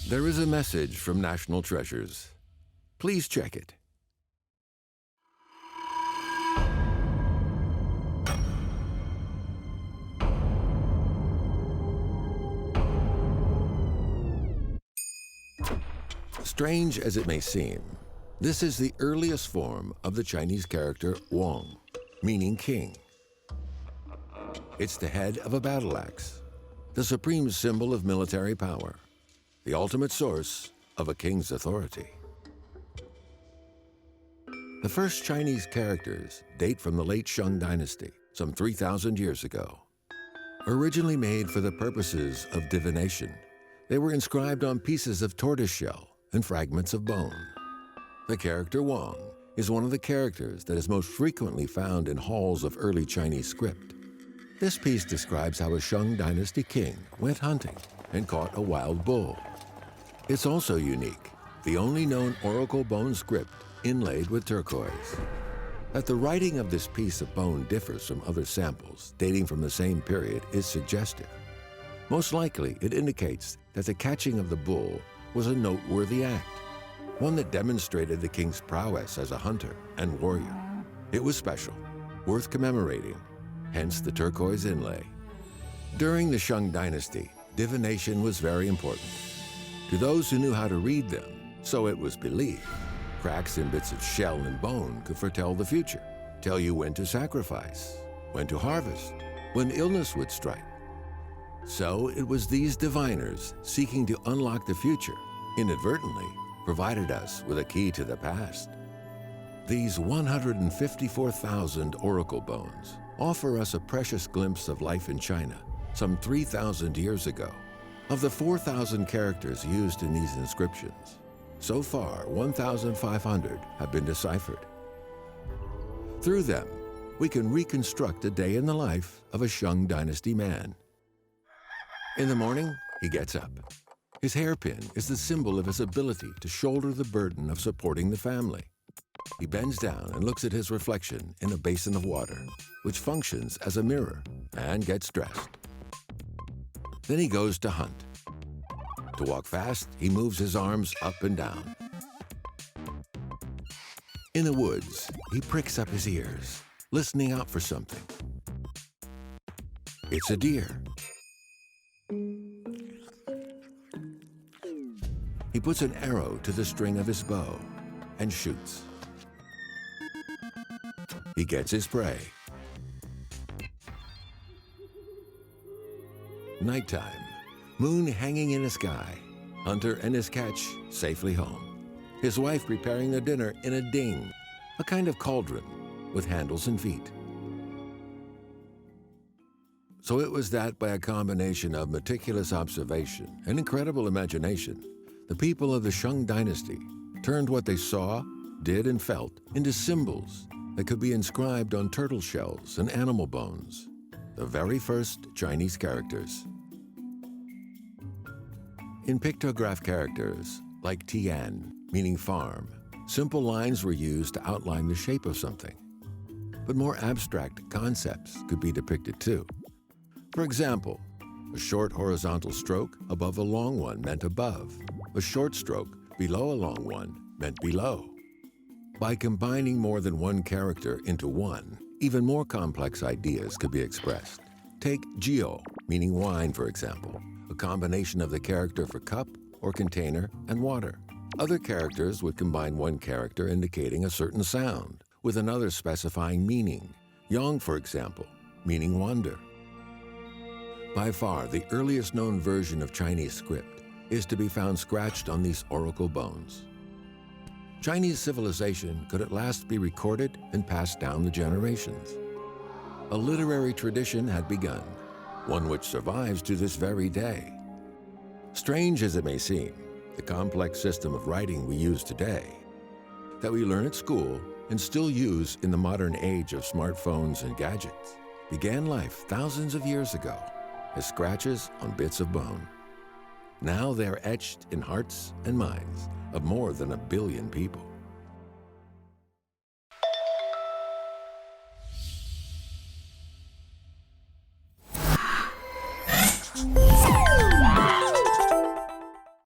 There is a message from National Treasures. Please check it. Strange as it may seem, this is the earliest form of the Chinese character wang, meaning king. It's the head of a battle axe, the supreme symbol of military power, the ultimate source of a king's authority. The first Chinese characters date from the late Shang Dynasty, some 3,000 years ago. Originally made for the purposes of divination, they were inscribed on pieces of tortoise shell and fragments of bone. The character wang is one of the characters that is most frequently found in halls of early Chinese script. This piece describes how a Shang Dynasty king went hunting and caught a wild bull. It's also unique, the only known oracle bone script inlaid with turquoise. That the writing of this piece of bone differs from other samples dating from the same period is suggestive. Most likely, it indicates that the catching of the bull was a noteworthy act, one that demonstrated the king's prowess as a hunter and warrior. It was special, worth commemorating, hence the turquoise inlay. During the Shang Dynasty, divination was very important. To those who knew how to read them, so it was believed, cracks in bits of shell and bone could foretell the future, tell you when to sacrifice, when to harvest, when illness would strike. So it was these diviners seeking to unlock the future, inadvertently provided us with a key to the past. These 154,000 oracle bones offer us a precious glimpse of life in China some 3,000 years ago. Of the 4,000 characters used in these inscriptions, so far 1,500 have been deciphered. Through them, we can reconstruct a day in the life of a Shang Dynasty man. In the morning, he gets up. His hairpin is the symbol of his ability to shoulder the burden of supporting the family. He bends down and looks at his reflection in a basin of water, which functions as a mirror, and gets dressed. Then he goes to hunt. To walk fast, he moves his arms up and down. In the woods, he pricks up his ears, listening out for something. It's a deer. He puts an arrow to the string of his bow and shoots. He gets his prey. Nighttime, moon hanging in the sky, hunter and his catch safely home. His wife preparing the dinner in a ding, a kind of cauldron with handles and feet. So it was that by a combination of meticulous observation and incredible imagination, the people of the Shang Dynasty turned what they saw, did, and felt into symbols that could be inscribed on turtle shells and animal bones, the very first Chinese characters. In pictograph characters, like Tian, meaning farm, simple lines were used to outline the shape of something. But more abstract concepts could be depicted too. For example, a short horizontal stroke above a long one meant above. A short stroke below a long one meant below. By combining more than one character into one, even more complex ideas could be expressed. Take jiao, meaning wine, for example, a combination of the character for cup or container and water. Other characters would combine one character indicating a certain sound with another specifying meaning. Yang, for example, meaning wander. By far, the earliest known version of Chinese script is to be found scratched on these oracle bones. Chinese civilization could at last be recorded and passed down the generations. A literary tradition had begun, one which survives to this very day. Strange as it may seem, the complex system of writing we use today, that we learn at school and still use in the modern age of smartphones and gadgets, began life thousands of years ago as scratches on bits of bone. Now they are etched in hearts and minds of more than 1 billion people.